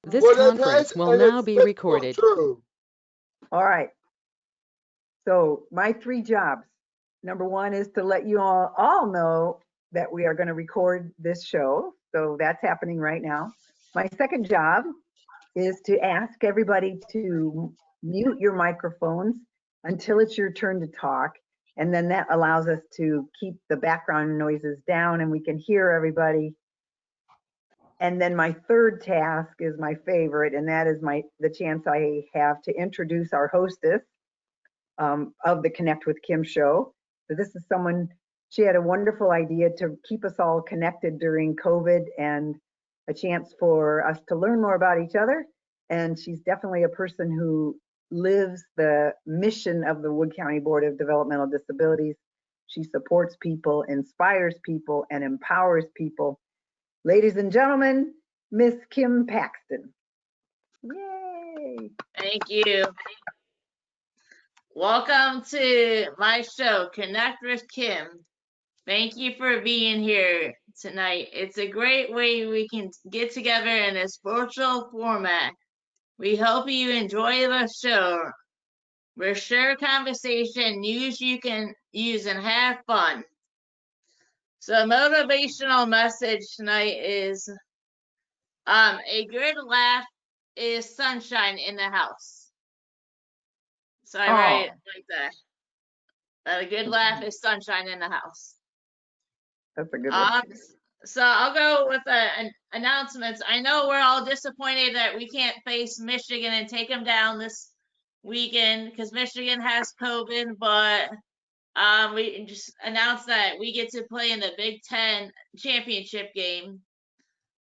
This Well, conference will now be recorded. True. All right. So my 3 jobs. Number 1 is to let you all know that we are going to record this show. So that's happening right now. My second job is to ask everybody to mute your microphones until it's your turn to talk. And then that allows us to keep the background noises down and we can hear everybody. And then my third task is my favorite, and that is the chance I have to introduce our hostess of the Connect with Kim show. So this is someone, she had a wonderful idea to keep us all connected during COVID and a chance for us to learn more about each other. And she's definitely a person who lives the mission of the Wood County Board of Developmental Disabilities. She supports people, inspires people, and empowers people. Ladies and gentlemen, Miss Kim Paxton. Yay! Thank you. Welcome to my show, Connect with Kim. Thank you for being here tonight. It's a great way we can get together in this virtual format. We hope you enjoy the show. We'll share conversation, news you can use, and have fun. So motivational message tonight is a good laugh is sunshine in the house. So I write like that. A good laugh is sunshine in the house. That's a good one. So I'll go with the announcements. I know we're all disappointed that we can't face Michigan and take them down this weekend because Michigan has COVID, but we just announced that we get to play in the Big Ten championship game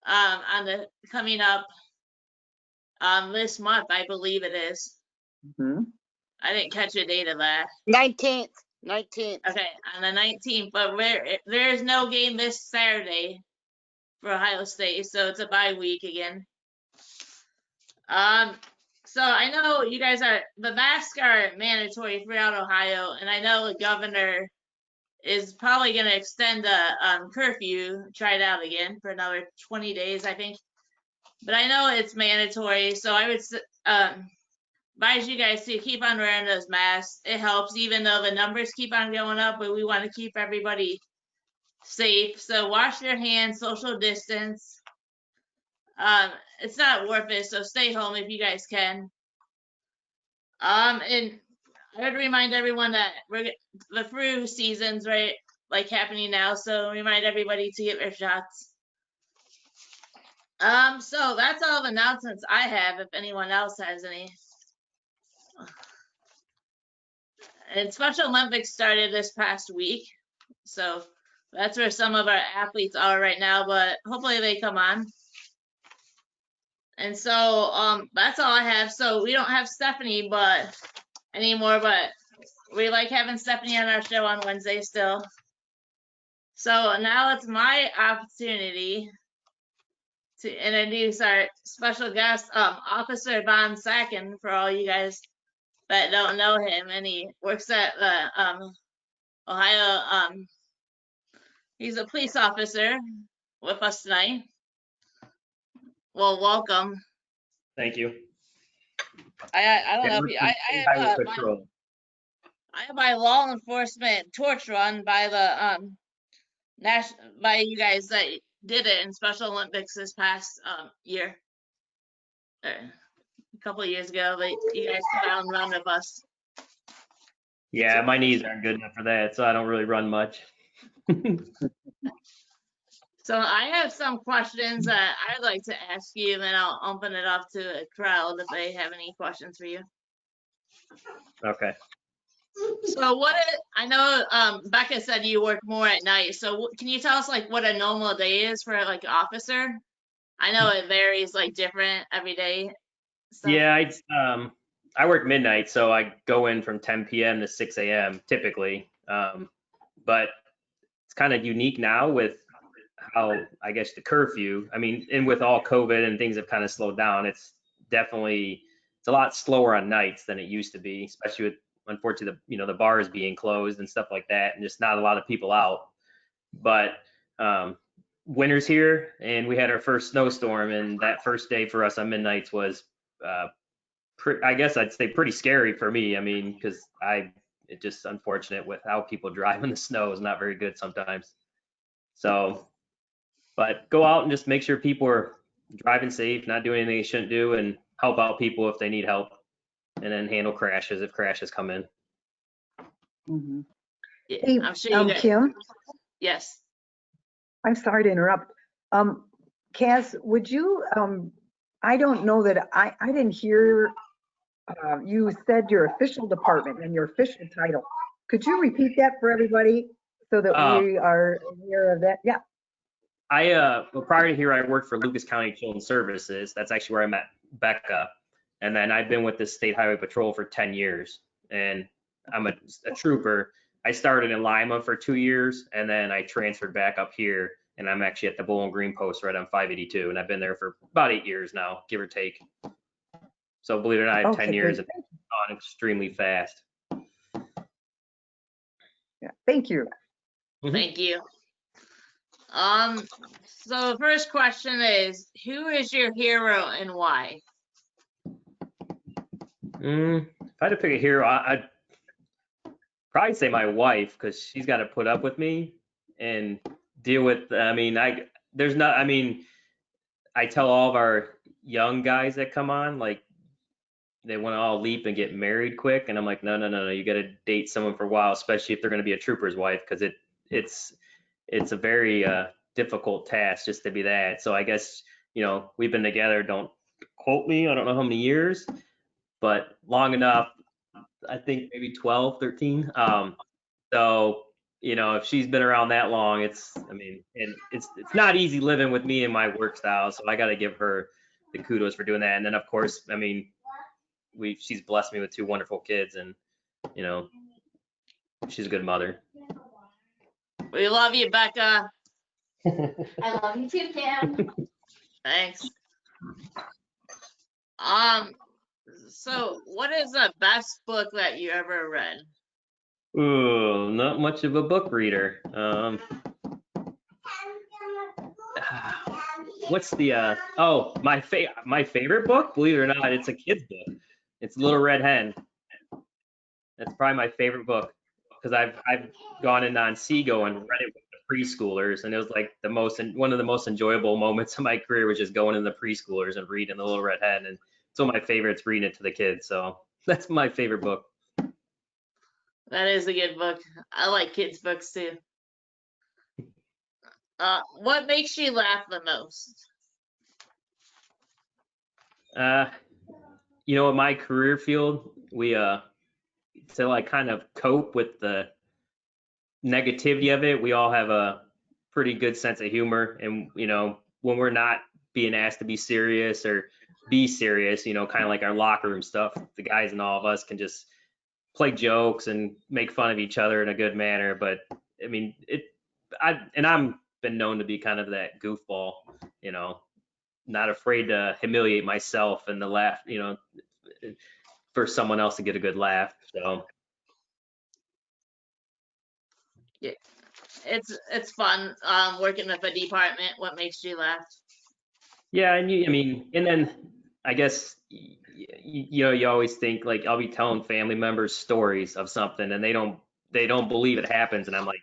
on the coming up this month, I believe it is. Mm-hmm. I didn't catch a date of that. 19th. Okay, on the 19th, but there is no game this Saturday for Ohio State, so it's a bye week again. So I know you guys the masks are mandatory throughout Ohio, and I know the governor is probably going to extend the curfew, try it out again for another 20 days, I think. But I know it's mandatory, so I would advise you guys to keep on wearing those masks. It helps, even though the numbers keep on going up, but we want to keep everybody safe. So wash your hands, social distance. It's not worth it, so stay home if you guys can. And I would remind everyone that the flu season's right, like happening now, so remind everybody to get their shots. So that's all the announcements I have, if anyone else has any. And Special Olympics started this past week, so that's where some of our athletes are right now, but hopefully they come on. And so that's all I have. So we don't have Stephanie anymore, but we like having Stephanie on our show on Wednesday still. So now it's my opportunity to introduce our special guest, Officer Von Sacken, for all you guys that don't know him, and he works at the Ohio. He's a police officer with us tonight. Well, welcome. Thank you. I don't know if you, I have my law enforcement torch run by the by you guys that did it in Special Olympics this past year. A couple of years ago, you guys come out and run with us. Yeah, my knees aren't good enough for that, so I don't really run much. So I have some questions that I'd like to ask you, and then I'll open it up to a crowd if they have any questions for you. Okay. So I know Becca said you work more at night. So can you tell us like what a normal day is for like an officer? I know it varies like different every day. So. Yeah, I work midnight, so I go in from 10 p.m. to 6 a.m. typically. But it's kind of unique now with how, I guess, the curfew. I mean, and with all COVID and things have kind of slowed down, it's a lot slower on nights than it used to be, especially with, unfortunately, the bars being closed and stuff like that, and just not a lot of people out. But winter's here, and we had our first snowstorm, and that first day for us on Midnights was, I guess I'd say pretty scary for me. I mean, because it's just unfortunate with how people drive in the snow is not very good sometimes. So, but go out and just make sure people are driving safe, not doing anything they shouldn't do, and help out people if they need help, and then handle crashes if crashes come in. Mhm. Yeah, Hey, I'm sure you guys. Kim, Yes. I'm sorry to interrupt. Kaz, would you, I don't know that I didn't hear you said your official department and your official title. Could you repeat that for everybody so that we are aware of that? Yeah. Well, prior to here, I worked for Lucas County Children's Services. That's actually where I met Becca. And then I've been with the State Highway Patrol for 10 years. And I'm a trooper. I started in Lima for 2 years, and then I transferred back up here. And I'm actually at the Bowling Green Post right on 582. And I've been there for about 8 years now, give or take. So believe it or not, I have 10 Okay, years great. and it's gone extremely fast. Yeah, thank you. Thank you. So the first question is, who is your hero and why? If I had to pick a hero, I'd probably say my wife, because she's got to put up with me and deal with. I mean, I tell all of our young guys that come on, like, they want to all leap and get married quick, and I'm like, no, you got to date someone for a while, especially if they're going to be a trooper's wife, because it's a very difficult task just to be that. So I guess, we've been together, don't quote me, I don't know how many years, but long enough. I think maybe 12, 13. So, if she's been around that long, and it's not easy living with me and my work style. So I got to give her the kudos for doing that. And then, of course, she's blessed me with 2 wonderful kids, and, she's a good mother. We love you, Becca. I love you too, Kim. Thanks. So what is the best book that you ever read? Ooh, not much of a book reader. What's the my favorite book? Believe it or not, it's a kid's book. It's Little Red Hen. That's probably my favorite book, because I've gone in on Seago and read it with the preschoolers, and it was like one of the most enjoyable moments of my career was just going in the preschoolers and reading the Little Red Hen, and it's one of my favorites, reading it to the kids. So that's my favorite book. That is a good book. I like kids' books too. What makes you laugh the most? In my career field, we to like kind of cope with the negativity of it, we all have a pretty good sense of humor, and when we're not being asked to be serious or be serious, kind of like our locker room stuff, the guys and all of us can just play jokes and make fun of each other in a good manner. But I mean, I'm been known to be kind of that goofball, not afraid to humiliate myself and the laugh, for someone else to get a good laugh. So Yeah, it's fun working with a department. What makes you laugh? yeah, and then I guess you always think, like, I'll be telling family members stories of something, and they don't believe it happens, and I'm like,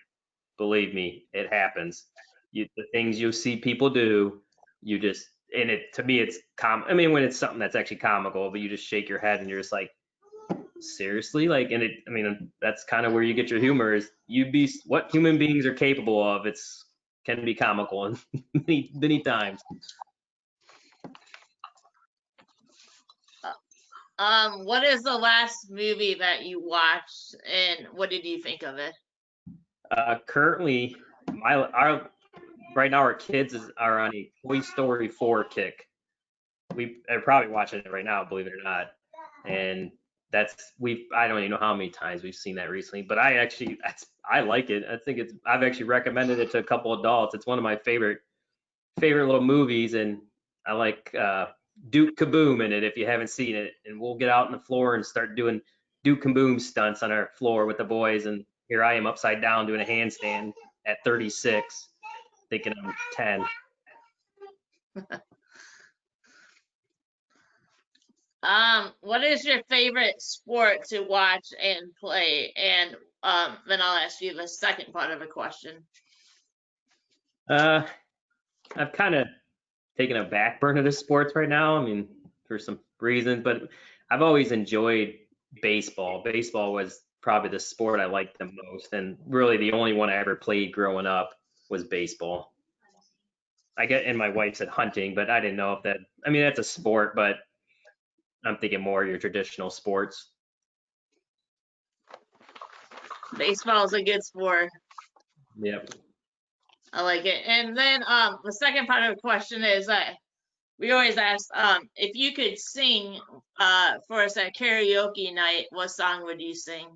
believe me, it happens. The things you see people do, you just, and to me it's when it's something that's actually comical, but you just shake your head and you're just like, seriously, like, and that's kind of where you get your humor, is what human beings are capable of. Can be comical and many times. What is the last movie that you watched, and what did you think of it? Currently, right now our kids are on a Toy Story 4 kick. We are probably watching it right now, believe it or not. And I don't even know how many times we've seen that recently, but I like it. I think I've actually recommended it to a couple adults. It's one of my favorite little movies, and I like Duke Kaboom in it if you haven't seen it. And we'll get out on the floor and start doing Duke Kaboom stunts on our floor with the boys, and here I am upside down doing a handstand at 36. thinking I'm 10. What is your favorite sport to watch and play? And then I'll ask you the second part of the question. I've kind of taken a back burner to sports right now. I mean, for some reasons, but I've always enjoyed baseball. Baseball was probably the sport I liked the most, and really the only one I ever played growing up was baseball. And my wife said hunting, but I didn't know if that, I mean, that's a sport, but I'm thinking more your traditional sports. Baseball is a good sport. Yep. I like it. And then the second part of the question is we always ask if you could sing for us at karaoke night, what song would you sing?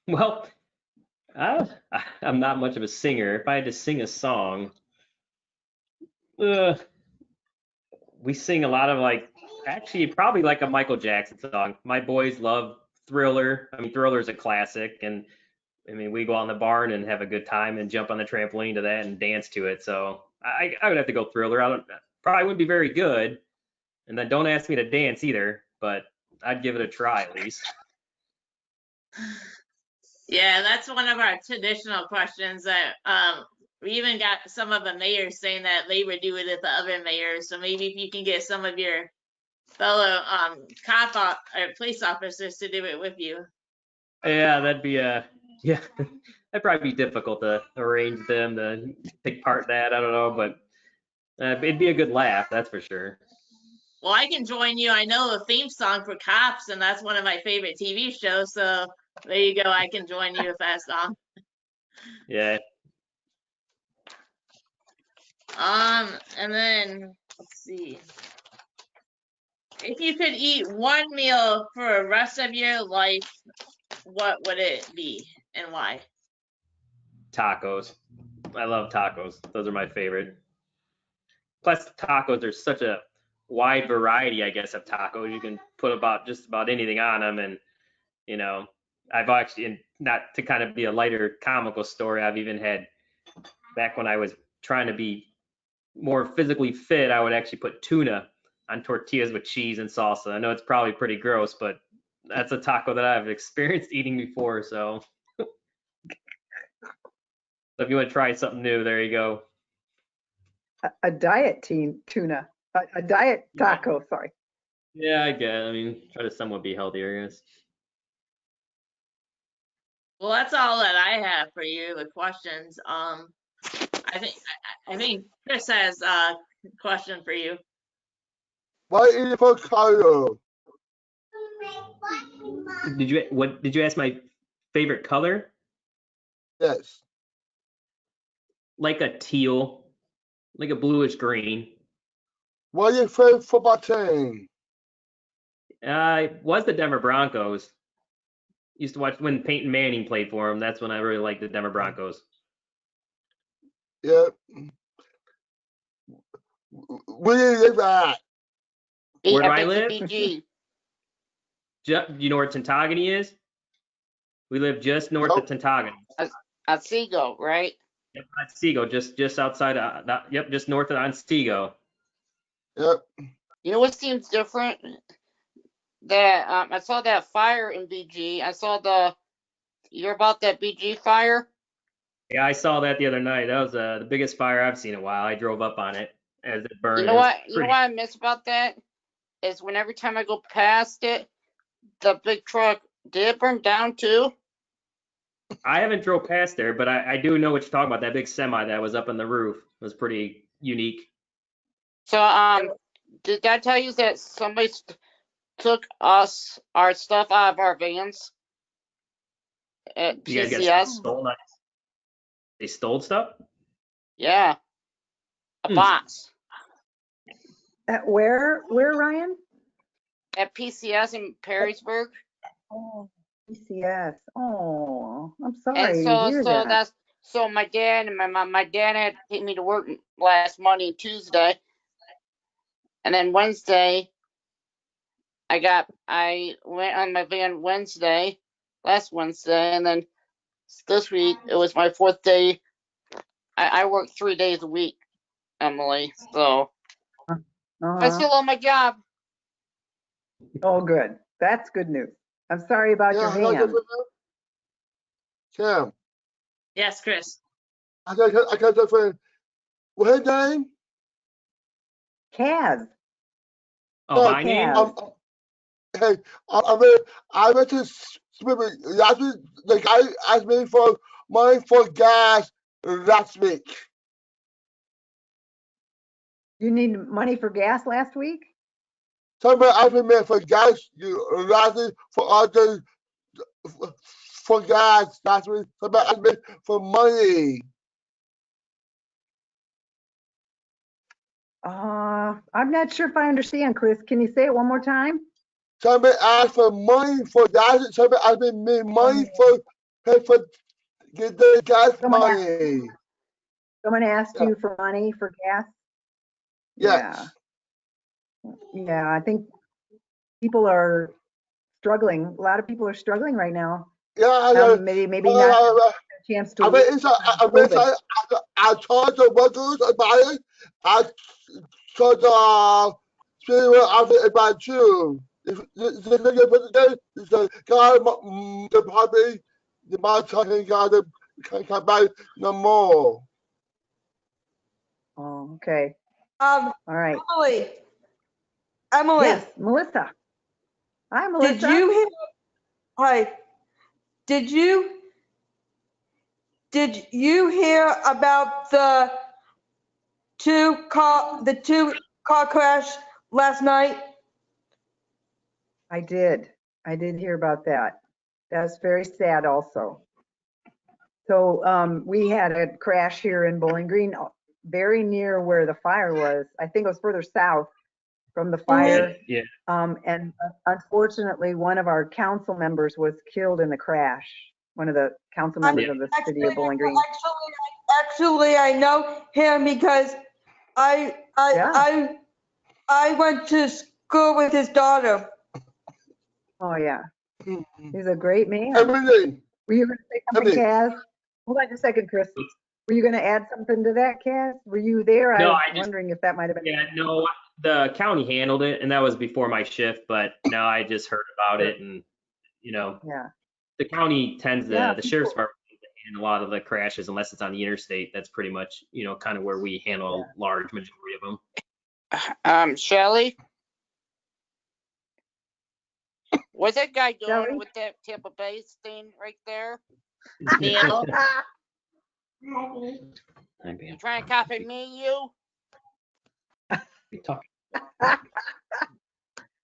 Well, I'm not much of a singer. If I had to sing a song, we sing a lot of actually probably like a Michael Jackson song. My boys love Thriller. I mean, Thriller is a classic, and I mean, we go out in the barn and have a good time and jump on the trampoline to that and dance to it. So I would have to go Thriller. Probably wouldn't be very good, and then don't ask me to dance either, but I'd give it a try at least. Yeah, that's one of our traditional questions that we even got some of the mayors saying that they would do it at the other mayors. So maybe if you can get some of your fellow or police officers to do it with you. Yeah, that'd be yeah, that'd probably be difficult to arrange them to take part in that. I don't know, but it'd be a good laugh, that's for sure. Well, I can join you. I know the theme song for Cops, and that's one of my favorite TV shows. So there you go. I can join you with that song. Yeah. And then let's see. If you could eat one meal for the rest of your life, what would it be and why? Tacos. I love tacos. Those are my favorite. Plus, tacos, there's such a wide variety, I guess, of tacos. You can put just about anything on them. And, you know, I've actually, and not to kind of be a lighter comical story, I've even had, back when I was trying to be more physically fit, I would actually put tuna on tortillas with cheese and salsa. I know it's probably pretty gross, but that's a taco that I've experienced eating before. So if you want to try something new, there you go. A diet tuna, a diet taco, sorry. Yeah, I guess. I mean, try to somewhat be healthier, I guess. Well, that's all that I have for you. The questions. I think Chris has a question for you. What is your favorite color? Did you ask my favorite color? Yes. Like a teal, like a bluish green. What is your favorite football team? It was the Denver Broncos. Used to watch when Peyton Manning played for them. That's when I really liked the Denver Broncos. Yeah. Where do you live at? Where do I live? BG. You know where Tentagony is? We live just north of Tentagony. Otsego, right? Yep, Otsego, just outside of yep, just north of Otsego. Yep. You know what seems different? That I saw that fire in BG. I saw you're about that BG fire? Yeah, I saw that the other night. That was the biggest fire I've seen in a while. I drove up on it as it burned. You know what? You know what I miss about that is when every time I go past it, the big truck did it burn down too? I haven't drove past there, but I do know what you're talking about. That big semi that was up on the roof was pretty unique. So did I tell you that somebody took our stuff out of our vans at You guys PCS? got stolen? They stole stuff? Yeah, a box At where, Ryan? at PCS in Perrysburg. Oh, PCS. Oh, I'm And sorry to hear that. so my dad and my mom. My dad had to take me to work last Monday and Tuesday, and then Wednesday I went on my van Wednesday, last Wednesday, and then this week it was my 4th day. I work 3 days a week, Emily. So I Uh-huh. still love my job. Oh, good. That's good news. I'm sorry about your Yeah, hand. Kim, Yes, Chris. I got a friend. What's his name? Kaz. Oh, my name? Kaz. Hey, I went to Smithers last week. The guy asked me for money for gas last week. You need money for gas last week? Somebody asked me for gas last week for gas last week. Somebody asked me for money. I'm not sure if I understand, Chris. Can you say it one more time? Somebody asked for money for gas. Somebody asked me money for pay for get the gas money. Someone asked Yeah. you for money for gas? Yes. Yeah, I think people are struggling. A lot of people are struggling right now. Yeah. Maybe not a chance to work because of COVID. I told the workers about it. I told the people about you. The guy, the probably the man talking guy that can't come back no more. Oh, okay. All right. Emily, Yes, Melissa. Hi, Melissa. did you hear? Hi. Did you hear about the two car crash last night? I did. I did hear about that. That's very sad also. So we had a crash here in Bowling Green, very near where the fire was. I think it was further south from the fire. Yeah. And unfortunately, one of our council members was killed in the crash. One of the council members of the city of Bowling Green. Actually, I know him because I went to school with his daughter. Oh yeah, he's a great man. Emily, Were you going to say something, Emily. Kaz? Hold on just a second, Chris. Were you going to add something to that, Kaz? Were you there? No, I was I just- wondering if that might have been. Yeah, no, the county handled it, and that was before my shift, but no, I just heard about it, and, Yeah. the county tends to, Yeah, the sheriff's department tends to handle a lot of the crashes unless it's on the interstate. That's pretty much, kind of where we handle a large majority of them. Shelley, what's that guy doing Shelley? with that Tampa Bay thing right there? Neil. You trying to copy me, you?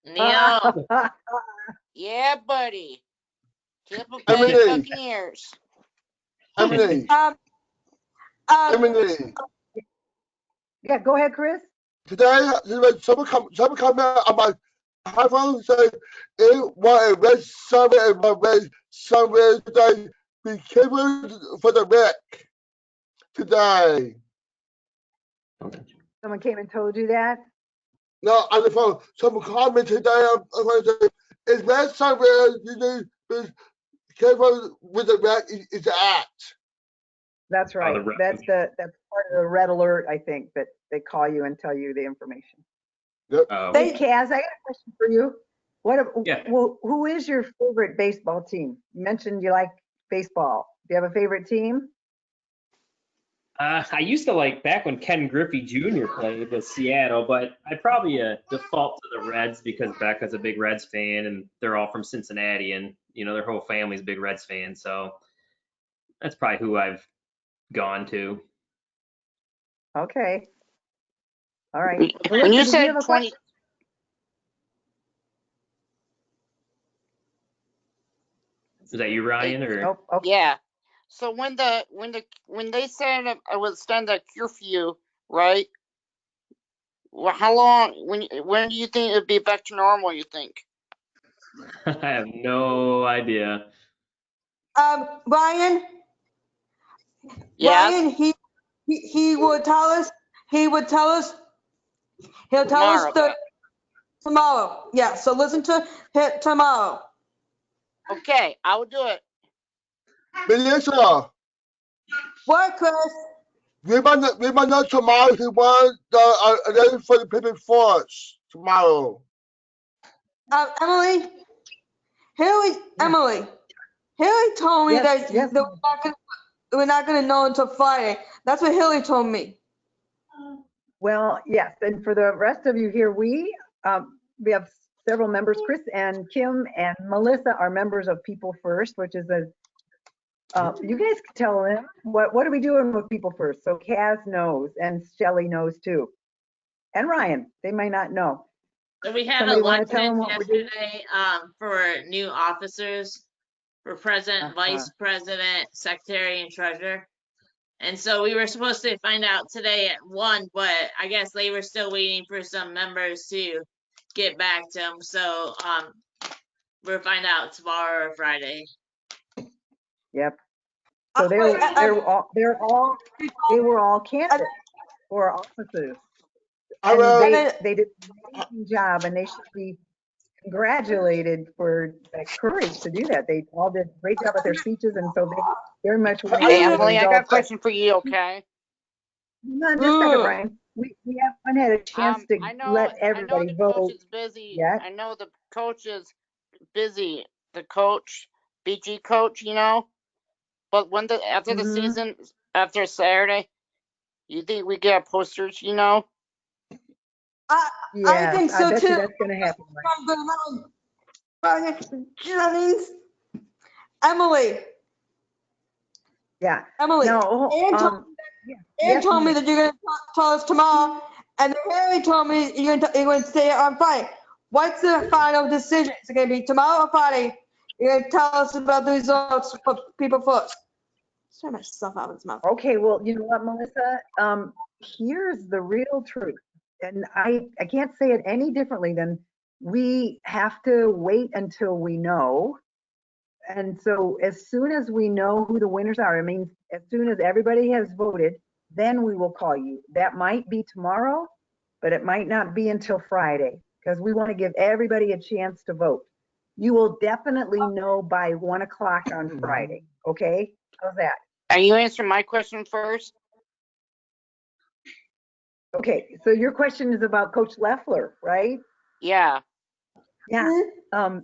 Neil. Yeah, buddy. Tampa Bay Emily. Buccaneers. Emily, Emily. Yeah, go ahead, Chris. Today, someone come out on my iPhone and say it was a red summer and my red summer today. Be careful for the wreck today. Someone came and told you that? No, on the phone. Someone called me today. I'm going to say it's red summer. You need to be careful with the wreck. It's an act. That's right. the red- That's part of the red alert, I think, that they call you and tell you the information. Oh, Hey, Kaz, I got a question for you. Yeah. Who is your favorite baseball team? You mentioned you like baseball. Do you have a favorite team? I used to like back when Ken Griffey Jr. played with Seattle, but I'd probably default to the Reds because Becca's a big Reds fan and they're all from Cincinnati and, their whole family's big Reds fans. So that's probably who I've gone to. Okay. All right. When Melissa, you did said have a 20, question? Is that you, Ryan? Or Oh, okay. yeah. So when they said I would extend the curfew, right? Well, how long? When do you think it'd be back to normal? You think? I have no idea. Ryan. Yes. Ryan, he would tell us. He'll tell us Tomorrow. tomorrow. Yeah. So listen to it tomorrow. Okay, I will do it. Melissa, What, Chris? we might know tomorrow who won the name for the Pippin Force tomorrow. Emily? Haley, Yeah. Emily. Haley told me Yes, that, yes. that we're not gonna know until Friday. That's what Haley told me. Well, yes, and for the rest of you here, we have several members. Chris and Kim and Melissa are members of People First, which is a, you guys can tell them, what are we doing with People First? So Kaz knows, and Shelley knows too. And Ryan, they might not know. So we had Somebody wanna elections tell 'em what we're doing? yesterday for new officers for president, vice president, secretary, and treasurer. And so we were supposed to find out today at 1, but I guess they were still waiting for some members to get back to them. So we'll find out tomorrow or Friday. Yep. So they were all candidates for offices. I And will. they did an amazing job, and they should be congratulated for that courage to do that. They all did a great job with their speeches, and so they very much want to Hey, hear the Emily, I got a results. question for you, okay? No, just a second, Brian. We haven't had a chance to I know let everybody the vote coach is busy. yet. I know the coach is busy. The coach, BG coach, you know. But after the Mhm. season, after Saturday, you think we get posters, you know? Yes, think so I bet you too. that's going to happen. Right? Jennings. Emily. Yeah. Emily. No, Ann told me that you're gonna tell us tomorrow, and then Haley told me you're gonna stay on Friday. What's the final decision? Is it gonna be tomorrow or Friday? You're gonna tell us about the results for People First. Sorry, myself out of his mouth. okay, well, you know what, Melissa? Here's the real truth. And I can't say it any differently than we have to wait until we know. And so as soon as we know who the winners are, I mean, as soon as everybody has voted, then we will call you. That might be tomorrow, but it might not be until Friday, because we want to give everybody a chance to vote. You will definitely know by 1 o'clock on Friday, okay? How's that? Are you answering my question first? Okay, so your question is about Coach Leffler, right? Yeah. Yeah. So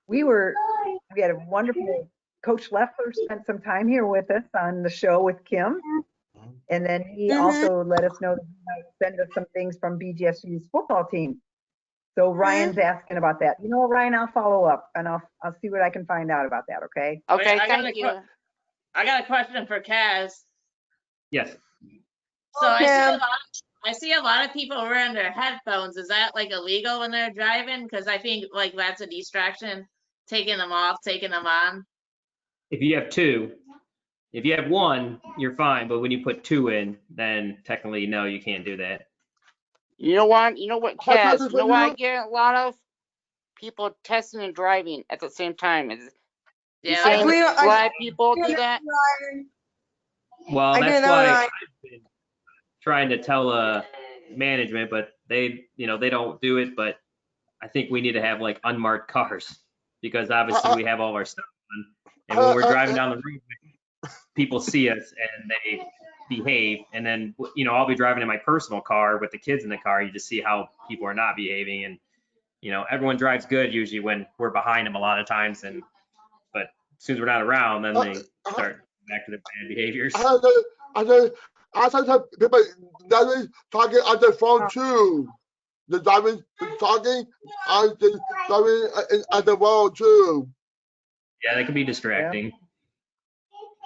we had a wonderful, Coach Leffler spent some time here with us on the show with Kim. And then he also let us know that he might send us some things from BGSU's football team. So Ryan's asking about that. You know what, Ryan, I'll follow up and I'll see what I can find out about that, okay? Okay, Wait, thank you. I got a question for Kaz. Yes. So Okay. I see a lot of people wearing their headphones. Is that like illegal when they're driving? Because I think like that's a distraction. Taking them off, taking them on. If you have two, if you have one, you're fine. But when you put two in, then technically, no, you can't do that. You know what, Kaz? You know what I you? get a lot of? People testing and driving at the same time. Yeah, I agree. Why people do that? Well, I that's do know why that. I've been trying to tell management, but they don't do it. But I think we need to have like unmarked cars because obviously we have all of our stuff on, and when we're driving down the road, people see us and they behave, and then I'll be driving in my personal car with the kids in the car. You just see how people are not behaving, and everyone drives good usually when we're behind them a lot of times, but as soon as we're not around, then they start back to their bad behaviors. I sometimes people talking on their phone too. The driving talking on the driving on the road too. Yeah, that can be distracting.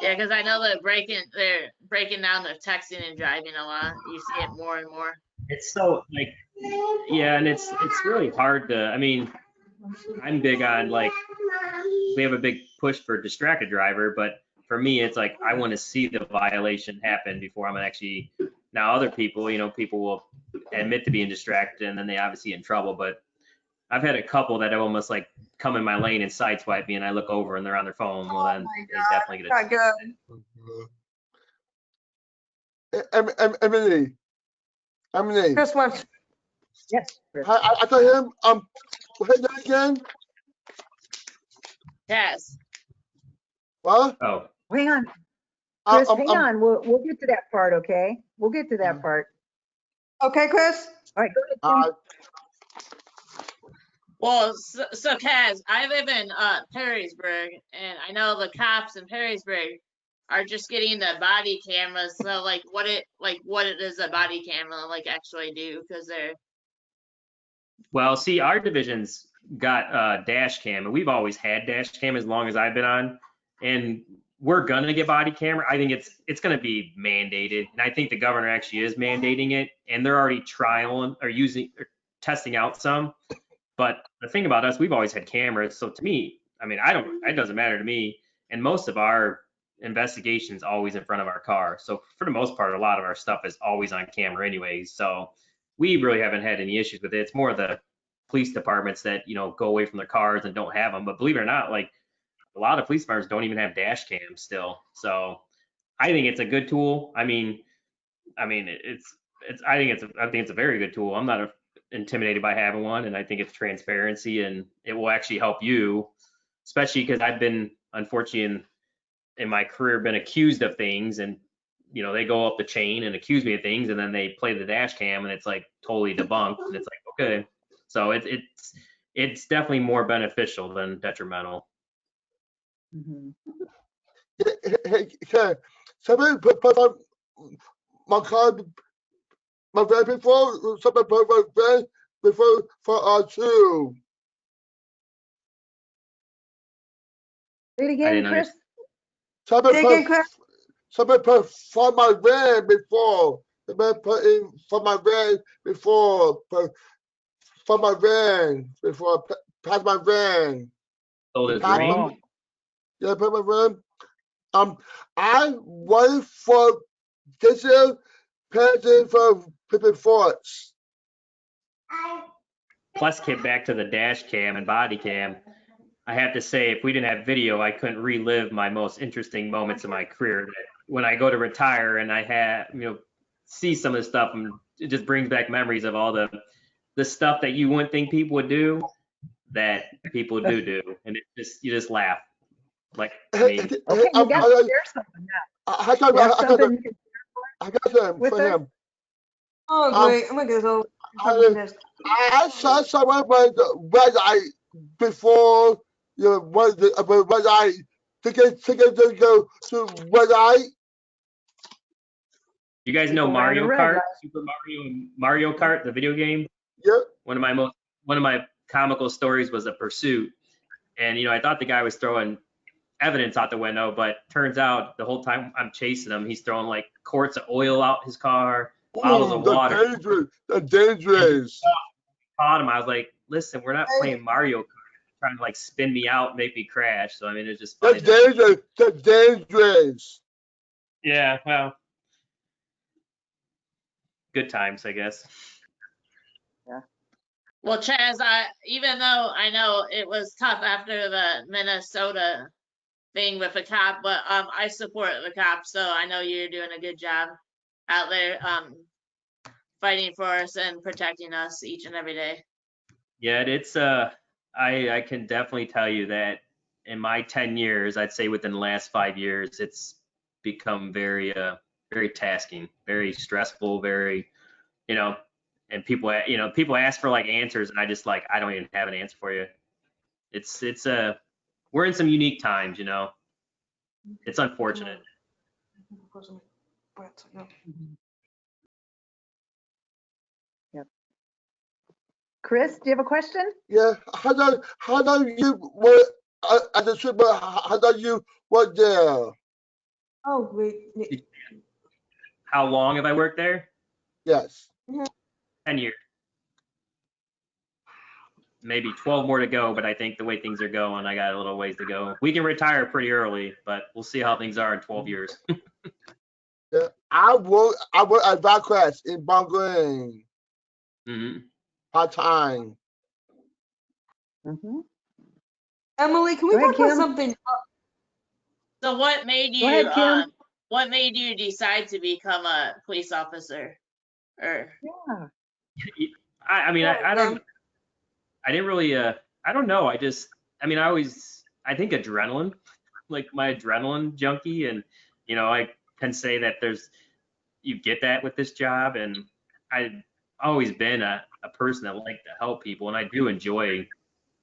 Yeah, because I know they're breaking down their texting and driving a lot. You see it more and more. It's so and it's really hard to. I mean, I'm big on we have a big push for distracted driver, but for me, it's like I want to see the violation happen before I'm actually. Now, other people, people will admit to being distracted and then they obviously get in trouble. But I've had a couple that have almost come in my lane and sideswipe me, and I look over and they're on their phone. Well, then they definitely get Not good. Emily. Chris wants. Yes. Chris. I told him, say that again. Chaz. What? Oh, Hang on, I- Chris, I'm- hang I'm- on. We'll get to that part, okay? We'll get to that part. Okay, Chris? All right, go ahead, Kim. Well, so Kaz, I live in Perrysburg, and I know the cops in Perrysburg are just getting the body cameras. So like, what does a body camera like actually do? Because they're well, see, our division's got dash cam, and we've always had dash cam as long as I've been on, and we're gonna get body camera. I think it's gonna be mandated, and I think the governor actually is mandating it, and they're already trialing or testing out some. But the thing about us, we've always had cameras, so to me, I mean, it doesn't matter to me, and most of our investigations always in front of our car. So for the most part, a lot of our stuff is always on camera anyways. So we really haven't had any issues with it. It's more the police departments that, go away from their cars and don't have them. But believe it or not, like a lot of police departments don't even have dash cams still. So I think it's a good tool. I think it's a very good tool. I'm not intimidated by having one, and I think it's transparency, and it will actually help you, especially because I've been, unfortunately, in my career, been accused of things, and they go up the chain and accuse me of things, and then they play the dash cam, and it's like totally debunked, and it's like, okay, so it's definitely more beneficial than detrimental. Mhm. Hey, somebody put on my car, my van before. Somebody put my van before for two. Say it I again, didn't Chris. Somebody Say again, Chris? somebody put for my van before. Somebody put in for my van before. For my van before. Pass my van. So does Pass green. my, yeah, put my van. I waited for this year passing for Pippin Forts. Plus, get back to the dash cam and body cam. I have to say, if we didn't have video, I couldn't relive my most interesting moments of my career. That when I go to retire and I have, see some of the stuff, and it just brings back memories of all the stuff that you wouldn't think people would do, that people do, and you just laugh. Like, I mean, Okay, you got to share something now. I got You have something you can I got them with for us? him. Oh, great. I'm going to get this over. I saw someone with red eye before red eye to go to red eye. you guys know People riding Mario red Kart, light. Super Mario Kart, the video game. Yeah. One of my comical stories was a pursuit, and I thought the guy was throwing evidence out the window, but turns out the whole time I'm chasing him, he's throwing like quarts of oil out his car, bottles of water. The dangerous. Caught him. I was like, listen, we're not playing Mario Kart. Trying to like spin me out, and make me crash. So I mean, it's just funny. The dangerous. Yeah, well, good times, I guess. well, Chaz. Even though I know it was tough after the Minnesota thing with the cop, but I support the cops, so I know you're doing a good job out there fighting for us and protecting us each and every day. Yeah, it's I can definitely tell you that in my 10 years, I'd say within the last 5 years, it's become very very tasking, very stressful, very, and people ask for like answers, and I just like, I don't even have an answer for you. It's we're in some unique times, It's unfortunate. Yep. Chris, do you have a question? Yeah. How do you work as a super? How do you work there? Oh, great. How long have I worked there? Yes. 10 years. Maybe 12 more to go, but I think the way things are going, I got a little ways to go. We can retire pretty early, but we'll see how things are in 12 years. Yeah. I work at Valcrest in Bangladesh. Mm-hmm. Part time. Mm-hmm. Emily, can we Go ahead, talk about Kim. something? So what made Go ahead, Kim. what made you decide to become a police officer? Or Yeah. I mean, I didn't really, I don't know. I always, I think adrenaline, like my adrenaline junkie, and I can say that you get that with this job, and I've always been a person that like to help people, and I do enjoy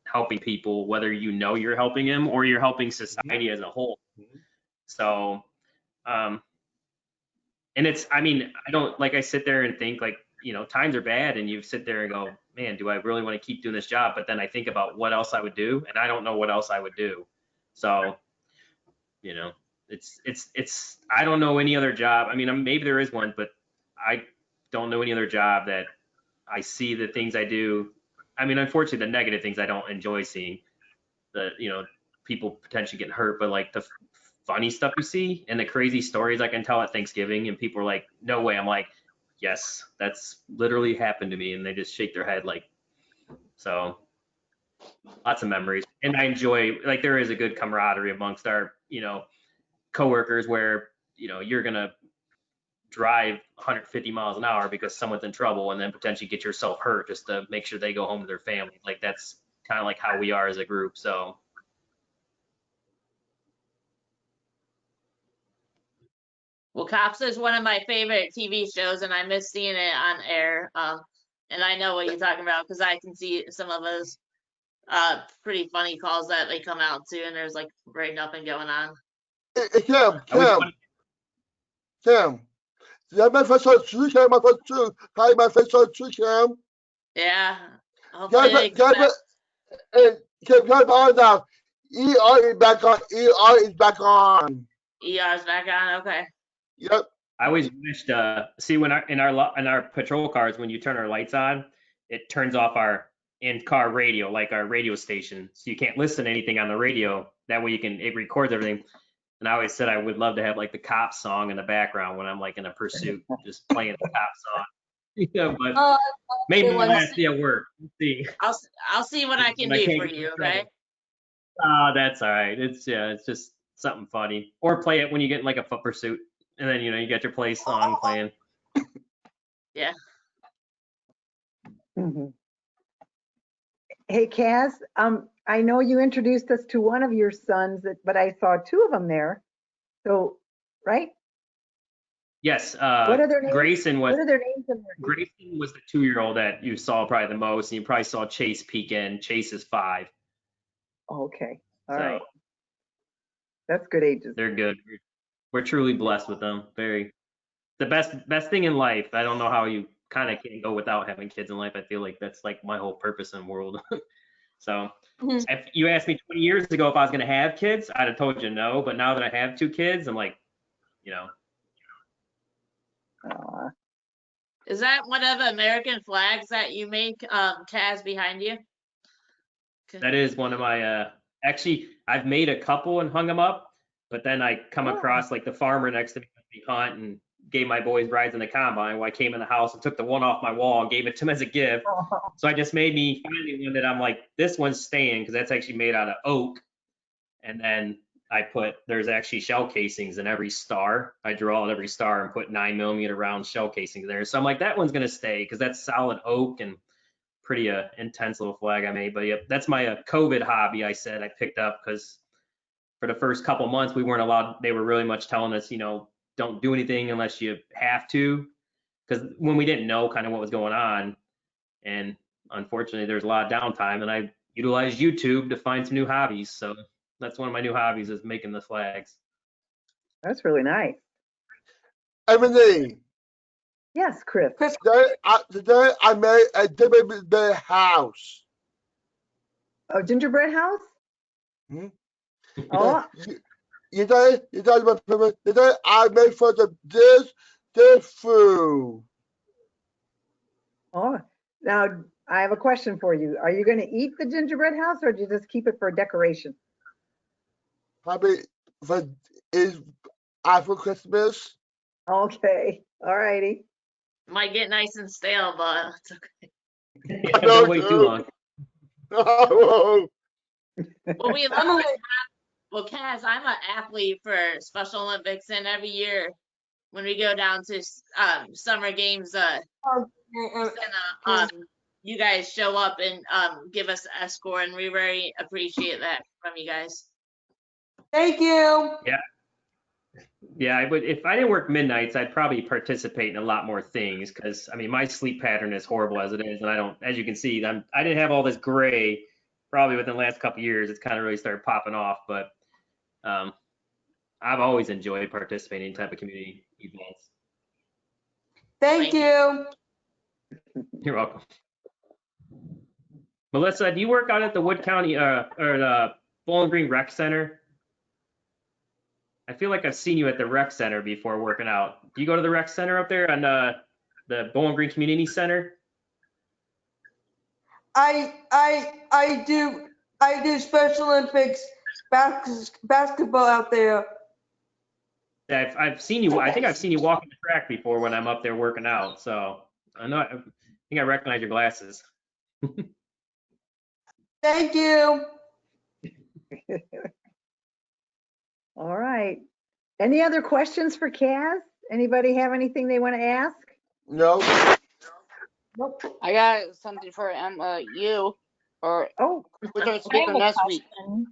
helping people, whether you're helping them or you're helping society as a whole. So, and I don't like I sit there and think like, times are bad, and you sit there and go, man, do I really want to keep doing this job? But then I think about what else I would do, and I don't know what else I would do. So, it's I don't know any other job. I mean, maybe there is one, but I don't know any other job that I see the things I do. I mean, unfortunately, the negative things I don't enjoy seeing. People potentially getting hurt, but like the funny stuff you see and the crazy stories I can tell at Thanksgiving, and people are like, no way. I'm like, yes, that's literally happened to me. And they just shake their head like, so lots of memories. And I enjoy, like, there is a good camaraderie amongst our, coworkers where, you're going to drive 150 miles an hour because someone's in trouble and then potentially get yourself hurt just to make sure they go home to their family. Like, that's kind of like how we are as a group. So. Well, Cops is one of my favorite TV shows, and I miss seeing it on air. And I know what you're talking about because I can see some of those pretty funny calls that they come out to, and there's like right nothing going on. Hey, Cam. Yeah, my first one too, Cam. My first two. Hi, my first one too, Cam. Yeah. Hopefully Cam, Cam on now. ER is back on. ER is back on. ER's back on. Okay. Yep. I always wished, see, when in our patrol cars, when you turn our lights on, it turns off our in-car radio, like our radio station, so you can't listen to anything on the radio. That way it records everything. And I always said I would love to have like the cop song in the background when I'm like in a pursuit, just playing the cop song. But maybe last day at work. Let's see. I'll see what I can do for you. Okay. That's all right. It's just something funny. Or play it when you get in like a foot pursuit. And then, you got your play song playing. Yeah. Mm-hmm. Hey, Kaz, I know you introduced us to one of your sons, but I saw two of them there. So, right? Yes. What are their names? Grayson was. What are their names? Grayson was the 2-year-old that you saw probably the most, and you probably saw Chase peek in. Chase is 5. Okay. All right. That's good ages. They're good. We're truly blessed with them. Very. The best thing in life. I don't know how you kind of can't go without having kids in life. I feel like that's like my whole purpose in the world. So if you asked me 20 years ago if I was going to have kids, I'd have told you no. But now that I have 2 kids, I'm like, Is that one of the American flags that you make, Kaz, behind you? That is one of my, actually, I've made a couple and hung them up, but then I come across like the farmer next to me hunt and gave my boys rides in the combine. Well, I came in the house and took the one off my wall and gave it to him as a gift. So I just made me finally one that I'm like, this one's staying because that's actually made out of oak. And then there's actually shell casings in every star. I draw out every star and put 9mm round shell casings there. So I'm like, that one's going to stay because that's solid oak and pretty intense little flag I made. But yeah, that's my COVID hobby. I said I picked up because for the first couple months we weren't allowed. They were really much telling us, don't do anything unless you have to, because when we didn't know kind of what was going on, and unfortunately there's a lot of downtime, and I utilized YouTube to find some new hobbies. So that's one of my new hobbies is making the flags. That's really nice. Emily. Yes, Chris. Today I made a gingerbread house. A gingerbread house? Hmm? Oh. You know I made for this food. Oh, now I have a question for you. Are you going to eat the gingerbread house, or do you just keep it for decoration? Probably is after Christmas. Okay, all righty. Might get nice and stale, but it's okay. Yeah, don't wait too long. Oh. Well, well, Kaz, I'm an athlete for Special Olympics, and every year when we go down to summer games, you guys show up and give us a score, and we very appreciate that from you guys. Thank you. Yeah, I would. If I didn't work midnights, I'd probably participate in a lot more things because I mean my sleep pattern is horrible as it is, and I don't, as you can see, I didn't have all this gray probably within the last couple of years. It's kind of really started popping off, but I've always enjoyed participating in type of community events. Thank you. You're welcome. Melissa, do you work out at the Wood County or the Bowling Green Rec Center? I feel like I've seen you at the rec center before working out. Do you go to the rec center up there on the Bowling Green Community Center? I do Special Olympics basketball out there. Yeah, I've seen you. I think I've seen you walking the track before when I'm up there working out. So I know. I think I recognize your glasses. Thank you. All right. Any other questions for Kaz? Anybody have anything they want to ask? No. I got something for you, or Oh, we're gonna I speak have on a next week. question.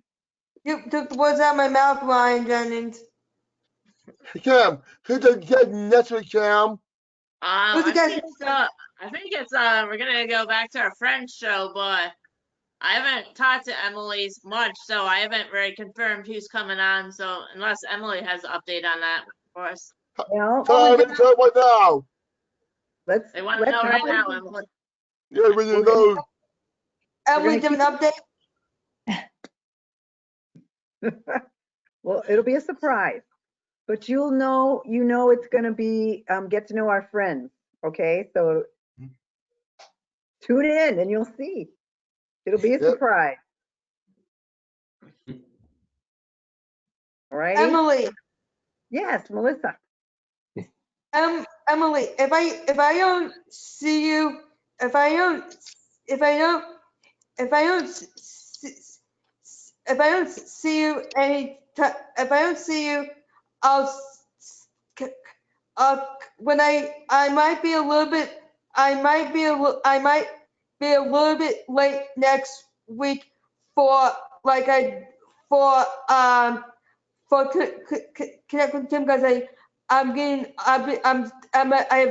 You took the words out of my mouth, Ryan Jennings. Cam, who's the get next week, Cam? Who's the I guest? think it's we're gonna go back to our French show, but I haven't talked to Emily's much, so I haven't really confirmed who's coming on. So unless Emily has an update on that for us, well, Tell me right now. let's. they want to know right now, Emily. Emily. Yeah, when you know. Emily, give an update. Well, it'll be a surprise, but you'll know, it's going to be get to know our friends. Okay, so tune in and you'll see. It'll be a Yep. surprise. All right. Emily, Yes, Melissa. Emily, if I don't see you, if I don't see you if I don't see you, when I might be a little bit, I might be a little bit late next week for Connect with Tim because I have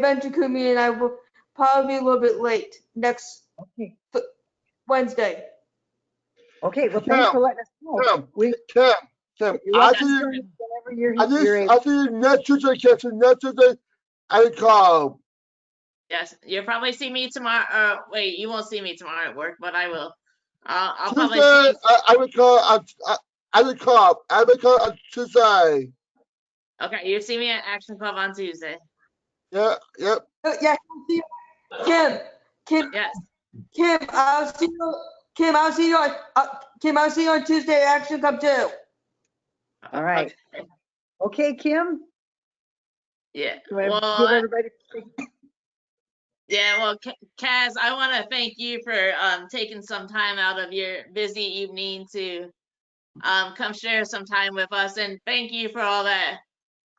venture community and I will probably be a little bit late next Okay. Wednesday. Okay. Well, thanks for letting us know. Cam, We, Cam, you're I welcome see to you. join us whenever you're I able. see you next Tuesday, Captain. Next Tuesday, I call. Yes, you'll probably see me tomorrow. Wait, you won't see me tomorrow at work, but I will. I'll probably see Tuesday, you. I will call. I will call. I will call on Tuesday. Okay, you see me at Action Club on Tuesday. Yeah, yep. Yeah, Kim, Yes. I'll see you on Tuesday at Action Club too. All right. Okay, Kim. Yeah. Do I Well, give everybody? yeah. Well, Kaz, I want to thank you for taking some time out of your busy evening to come share some time with us, and thank you for all that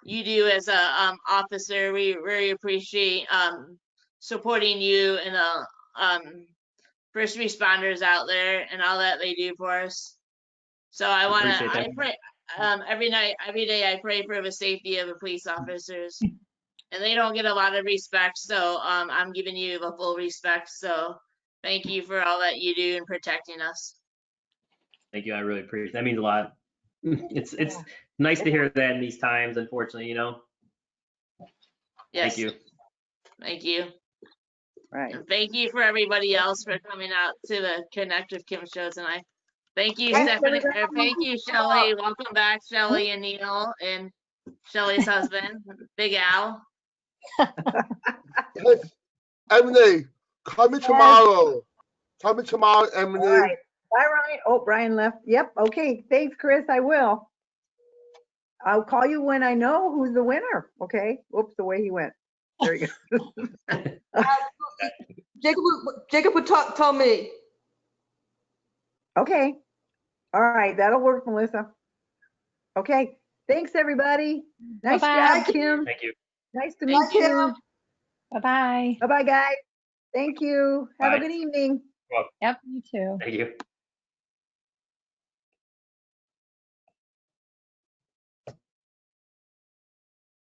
you do as a officer. We really appreciate supporting you and first responders out there and all that they do for us. So I want to, Appreciate that. I pray every night, every day. I pray for the safety of the police officers, and they don't get a lot of respect. So I'm giving you the full respect. So thank you for all that you do in protecting us. Thank you. I really appreciate it. That means a lot. It's nice to hear that in these times, unfortunately, Yes. Thank you. Thank you. Right. And thank you for everybody else for coming out to the Connect with Kim show tonight. Thank you, Thanks, Stephanie. everybody. Thank you, Shelly. Welcome back, Shelly and Neil and Shelly's husband, Big Al. Hey, Emily, call me tomorrow. Call me tomorrow, Emily. All right. Bye, Ryan. Oh, Brian left. Yep. Okay. Thanks, Chris. I will. I'll call you when I know who's the winner. Okay. Whoops, the way he went. There you go. Jacob would tell me. Okay. All right. That'll work, Melissa. Okay. Thanks, everybody. Nice Bye-bye. job, Kim. Thank you. Nice to Bye, meet you. Bye-bye. Bye-bye, guys. Thank you. Have Bye. a good evening. Yep, you too. Thank you.